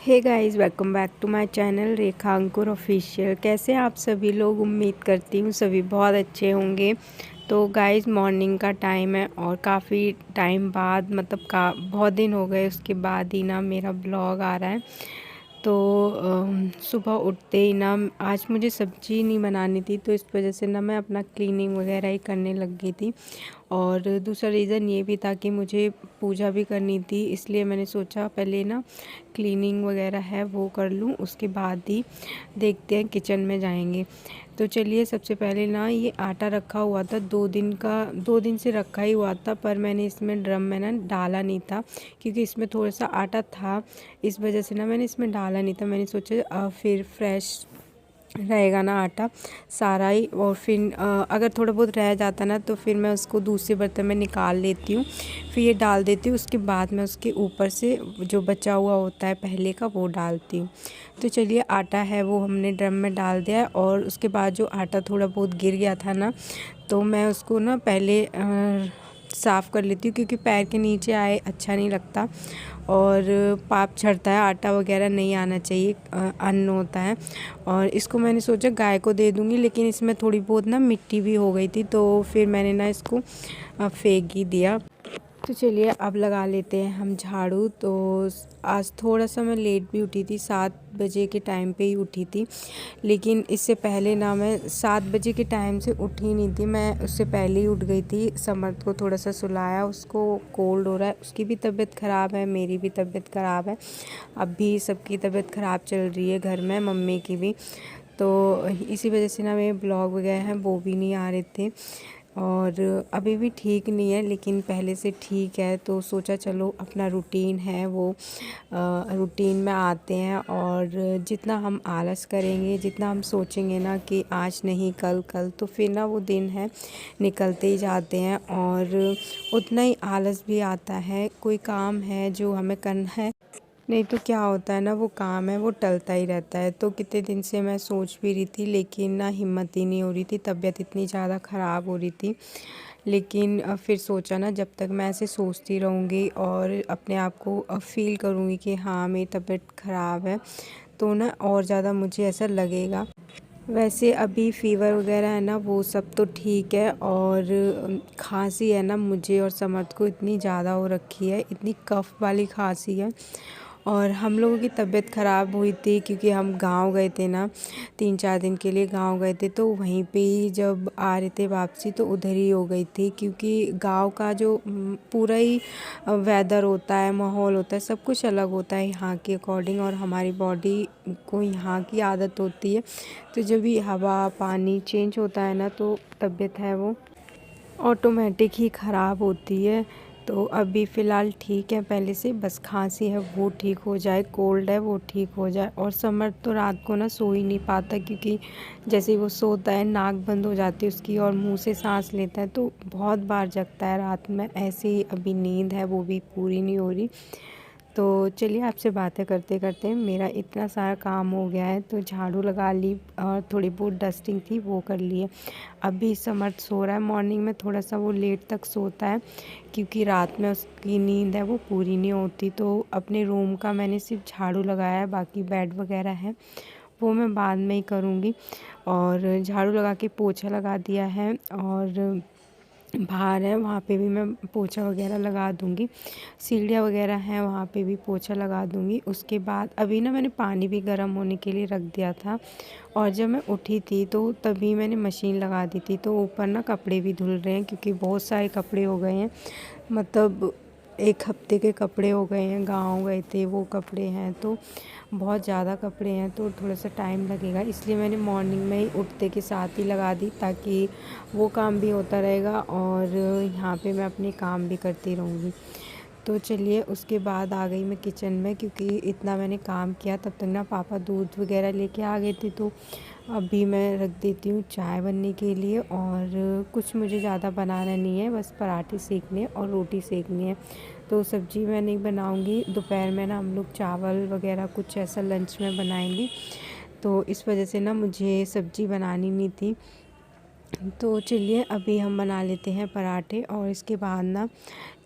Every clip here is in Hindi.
Hey guys, welcome back to my channel Rekha Ankur official. कैसे हैं आप सभी लोग? उम्मीद करती हूँ सभी बहुत अच्छे होंगे। तो गाइस, मॉर्निंग का टाइम है और काफ़ी टाइम बाद मतलब बहुत दिन हो गए उसके बाद ही ना मेरा ब्लॉग आ रहा है। तो सुबह उठते ही ना आज मुझे सब्ज़ी नहीं बनानी थी, तो इस वजह से ना मैं अपना क्लीनिंग वगैरह ही करने लग गई थी। और दूसरा रीज़न ये भी था कि मुझे पूजा भी करनी थी, इसलिए मैंने सोचा पहले ना क्लीनिंग वगैरह है वो कर लूँ, उसके बाद ही देखते हैं किचन में जाएंगे। तो चलिए, सबसे पहले ना ये आटा रखा हुआ था 2 दिन से रखा ही हुआ था, पर मैंने इसमें ड्रम में ना डाला नहीं था क्योंकि इसमें थोड़ा सा आटा था, इस वजह से ना मैंने इसमें डाला नहीं था। मैंने सोचा फिर फ्रेश रहेगा ना आटा सारा ही, और फिर अगर थोड़ा बहुत रह जाता ना तो फिर मैं उसको दूसरे बर्तन में निकाल लेती हूँ, फिर ये डाल देती हूँ। उसके बाद मैं उसके ऊपर से जो बचा हुआ होता है पहले का वो डालती हूँ। तो चलिए, आटा है वो हमने ड्रम में डाल दिया है, और उसके बाद जो आटा थोड़ा बहुत गिर गया था ना, तो मैं उसको ना पहले साफ़ कर लेती हूँ क्योंकि पैर के नीचे आए अच्छा नहीं लगता और पाप चढ़ता है, आटा वगैरह नहीं आना चाहिए, अन्न होता है। और इसको मैंने सोचा गाय को दे दूँगी, लेकिन इसमें थोड़ी बहुत ना मिट्टी भी हो गई थी, तो फिर मैंने ना इसको फेंक ही दिया। तो चलिए, अब लगा लेते हैं हम झाड़ू। तो आज थोड़ा सा मैं लेट भी उठी थी, 7 बजे के टाइम पे ही उठी थी, लेकिन इससे पहले ना मैं 7 बजे के टाइम से उठी नहीं थी, मैं उससे पहले ही उठ गई थी। समर्थ को थोड़ा सा सुलाया, उसको कोल्ड हो रहा है, उसकी भी तबीयत ख़राब है, मेरी भी तबीयत ख़राब है, अभी सबकी तबीयत ख़राब चल रही है घर में, मम्मी की भी। तो इसी वजह से ना मेरे ब्लॉग वगैरह हैं वो भी नहीं आ रहे थे, और अभी भी ठीक नहीं है लेकिन पहले से ठीक है। तो सोचा चलो अपना रूटीन है वो रूटीन में आते हैं, और जितना हम आलस करेंगे, जितना हम सोचेंगे ना कि आज नहीं कल कल, तो फिर ना वो दिन है निकलते ही जाते हैं और उतना ही आलस भी आता है। कोई काम है जो हमें करना है, नहीं तो क्या होता है ना, वो काम है वो टलता ही रहता है। तो कितने दिन से मैं सोच भी रही थी, लेकिन ना हिम्मत ही नहीं हो रही थी, तबीयत इतनी ज़्यादा ख़राब हो रही थी। लेकिन फिर सोचा ना, जब तक मैं ऐसे सोचती रहूँगी और अपने आप को फ़ील करूँगी कि हाँ मेरी तबीयत ख़राब है, तो ना और ज़्यादा मुझे ऐसा लगेगा। वैसे अभी फ़ीवर वगैरह है ना वो सब तो ठीक है, और खांसी है ना मुझे और समर्थ को इतनी ज़्यादा हो रखी है, इतनी कफ़ वाली खांसी है। और हम लोगों की तबीयत ख़राब हुई थी क्योंकि हम गांव गए थे ना, 3-4 दिन के लिए गांव गए थे, तो वहीं पे ही जब आ रहे थे वापसी तो उधर ही हो गई थी। क्योंकि गांव का जो पूरा ही वेदर होता है, माहौल होता है, सब कुछ अलग होता है यहाँ के अकॉर्डिंग, और हमारी बॉडी को यहाँ की आदत होती है, तो जब भी हवा पानी चेंज होता है ना तो तबीयत है वो ऑटोमेटिक ही ख़राब होती है। तो अभी फ़िलहाल ठीक है पहले से, बस खांसी है वो ठीक हो जाए, कोल्ड है वो ठीक हो जाए। और समर तो रात को ना सो ही नहीं पाता क्योंकि जैसे ही वो सोता है नाक बंद हो जाती है उसकी और मुंह से सांस लेता है, तो बहुत बार जगता है रात में। ऐसे ही अभी नींद है वो भी पूरी नहीं हो रही। तो चलिए, आपसे बातें करते करते मेरा इतना सारा काम हो गया है, तो झाड़ू लगा ली और थोड़ी बहुत डस्टिंग थी वो कर ली है। अभी समर्थ सो रहा है, मॉर्निंग में थोड़ा सा वो लेट तक सोता है क्योंकि रात में उसकी नींद है वो पूरी नहीं होती। तो अपने रूम का मैंने सिर्फ झाड़ू लगाया है, बाकी बेड वगैरह है वो मैं बाद में ही करूँगी। और झाड़ू लगा के पोछा लगा दिया है, और बाहर है वहाँ पे भी मैं पोछा वगैरह लगा दूँगी, सीढ़ियाँ वगैरह हैं वहाँ पे भी पोछा लगा दूँगी। उसके बाद अभी ना मैंने पानी भी गर्म होने के लिए रख दिया था, और जब मैं उठी थी तो तभी मैंने मशीन लगा दी थी। तो ऊपर ना कपड़े भी धुल रहे हैं क्योंकि बहुत सारे कपड़े हो गए हैं, मतलब 1 हफ्ते के कपड़े हो गए हैं, गाँव गए थे वो कपड़े हैं, तो बहुत ज़्यादा कपड़े हैं, तो थोड़ा सा टाइम लगेगा, इसलिए मैंने मॉर्निंग में ही उठते के साथ ही लगा दी ताकि वो काम भी होता रहेगा और यहाँ पे मैं अपने काम भी करती रहूँगी। तो चलिए, उसके बाद आ गई मैं किचन में क्योंकि इतना मैंने काम किया, तब तक ना पापा दूध वगैरह लेके आ गए थे। तो अभी मैं रख देती हूँ चाय बनने के लिए, और कुछ मुझे ज़्यादा बनाना नहीं है, बस पराठे सेकने और रोटी सेकनी है। तो सब्ज़ी मैं नहीं बनाऊँगी, दोपहर में ना हम लोग चावल वगैरह कुछ ऐसा लंच में बनाएंगे, तो इस वजह से ना मुझे सब्ज़ी बनानी नहीं थी। तो चलिए अभी हम बना लेते हैं पराठे और इसके बाद ना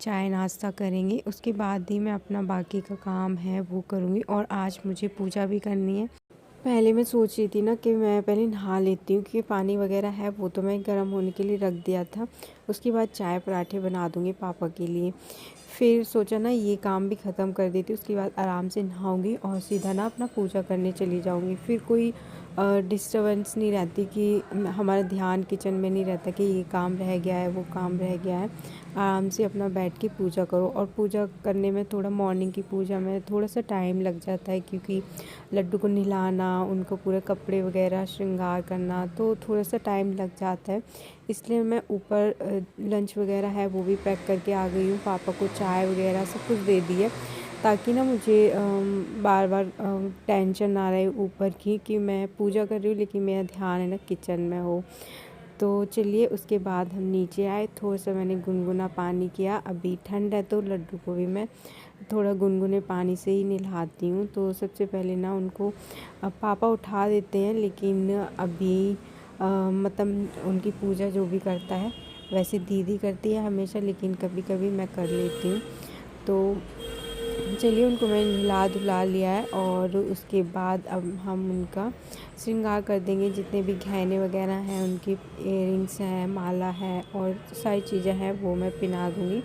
चाय नाश्ता करेंगे। उसके बाद ही मैं अपना बाकी का काम है वो करूँगी। और आज मुझे पूजा भी करनी है। पहले मैं सोच रही थी ना कि मैं पहले नहा लेती हूँ, क्योंकि पानी वगैरह है वो तो मैं गर्म होने के लिए रख दिया था। उसके बाद चाय पराठे बना दूँगी पापा के लिए। फिर सोचा ना ये काम भी ख़त्म कर देती, उसके बाद आराम से नहाऊँगी और सीधा ना अपना पूजा करने चली जाऊँगी। फिर कोई डिस्टर्बेंस नहीं रहती कि हमारा ध्यान किचन में नहीं रहता कि ये काम रह गया है, वो काम रह गया है। आराम से अपना बैठ के पूजा करो। और पूजा करने में थोड़ा मॉर्निंग की पूजा में थोड़ा सा टाइम लग जाता है, क्योंकि लड्डू को नहलाना, उनको पूरे कपड़े वगैरह श्रृंगार करना, तो थोड़ा सा टाइम लग जाता है। इसलिए मैं ऊपर लंच वगैरह है वो भी पैक करके आ गई हूँ। पापा को चाय वगैरह सब कुछ दे दी है, ताकि ना मुझे बार बार टेंशन ना रहे ऊपर की कि मैं पूजा कर रही हूँ लेकिन मेरा ध्यान है ना किचन में हो। तो चलिए उसके बाद हम नीचे आए। थोड़ा सा मैंने गुनगुना पानी किया। अभी ठंड है तो लड्डू को भी मैं थोड़ा गुनगुने पानी से ही नहलाती हूँ। तो सबसे पहले ना उनको पापा उठा देते हैं, लेकिन अभी मतलब उनकी पूजा जो भी करता है वैसे दीदी करती है हमेशा, लेकिन कभी कभी मैं कर लेती हूँ। तो चलिए उनको मैंने नहला धुला लिया है। और उसके बाद अब हम उनका श्रृंगार कर देंगे। जितने भी गहने वगैरह हैं, उनकी इयररिंग्स हैं, माला है और सारी चीज़ें हैं वो मैं पहना दूँगी।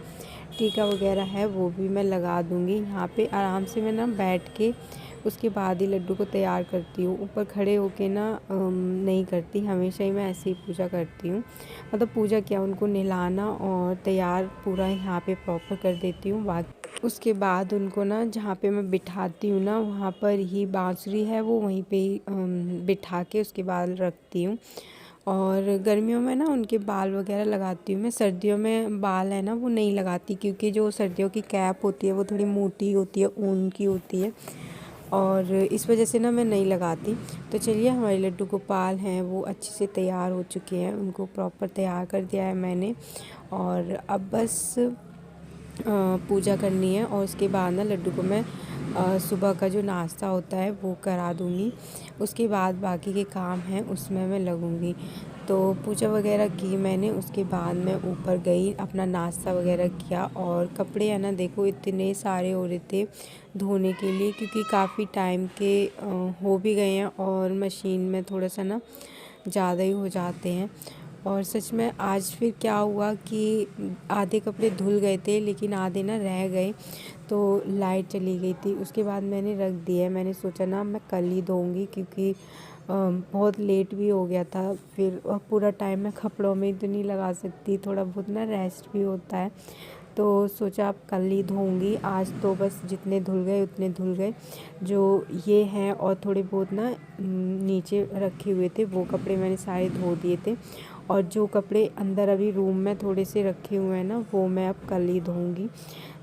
टीका वगैरह है वो भी मैं लगा दूँगी। यहाँ पे आराम से मैं ना बैठ के उसके बाद ही लड्डू को तैयार करती हूँ। ऊपर खड़े होके ना नहीं करती, हमेशा ही मैं ऐसे ही पूजा करती हूँ। मतलब पूजा क्या, उनको नहलाना और तैयार पूरा यहाँ पे प्रॉपर कर देती हूँ। उसके बाद उनको ना जहाँ पे मैं बिठाती हूँ ना, वहाँ पर ही बांसुरी है वो वहीं पे ही बिठा के उसके बाद रखती हूँ। और गर्मियों में ना उनके बाल वगैरह लगाती हूँ मैं। सर्दियों में बाल है ना वो नहीं लगाती, क्योंकि जो सर्दियों की कैप होती है वो थोड़ी मोटी होती है, ऊन की होती है, और इस वजह से ना मैं नहीं लगाती। तो चलिए हमारे लड्डू गोपाल हैं वो अच्छे से तैयार हो चुके हैं, उनको प्रॉपर तैयार कर दिया है मैंने। और अब बस पूजा करनी है। और उसके बाद ना लड्डू को मैं सुबह का जो नाश्ता होता है वो करा दूँगी। उसके बाद बाकी के काम हैं उसमें मैं लगूँगी। तो पूजा वगैरह की मैंने, उसके बाद मैं ऊपर गई, अपना नाश्ता वगैरह किया। और कपड़े है ना देखो इतने सारे हो रहे थे धोने के लिए, क्योंकि काफ़ी टाइम के हो भी गए हैं और मशीन में थोड़ा सा ना ज़्यादा ही हो जाते हैं। और सच में आज फिर क्या हुआ कि आधे कपड़े धुल गए थे लेकिन आधे ना रह गए, तो लाइट चली गई थी। उसके बाद मैंने रख दिया। मैंने सोचा ना मैं कल ही धोऊंगी, क्योंकि बहुत लेट भी हो गया था। फिर पूरा टाइम मैं कपड़ों में ही तो नहीं लगा सकती, थोड़ा बहुत ना रेस्ट भी होता है। तो सोचा अब कल ही धोऊंगी। आज तो बस जितने धुल गए उतने धुल गए। जो ये हैं और थोड़े बहुत ना नीचे रखे हुए थे वो कपड़े मैंने सारे धो दिए थे। और जो कपड़े अंदर अभी रूम में थोड़े से रखे हुए हैं ना वो मैं अब कल ही धोऊंगी।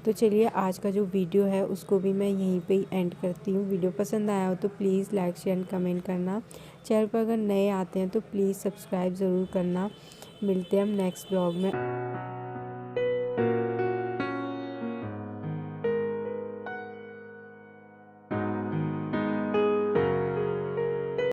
तो चलिए आज का जो वीडियो है उसको भी मैं यहीं पे ही एंड करती हूँ। वीडियो पसंद आया हो तो please like share and comment करना। चैनल पर अगर नए आते हैं तो प्लीज़ सब्सक्राइब ज़रूर करना। मिलते हैं हम नेक्स्ट ब्लॉग में।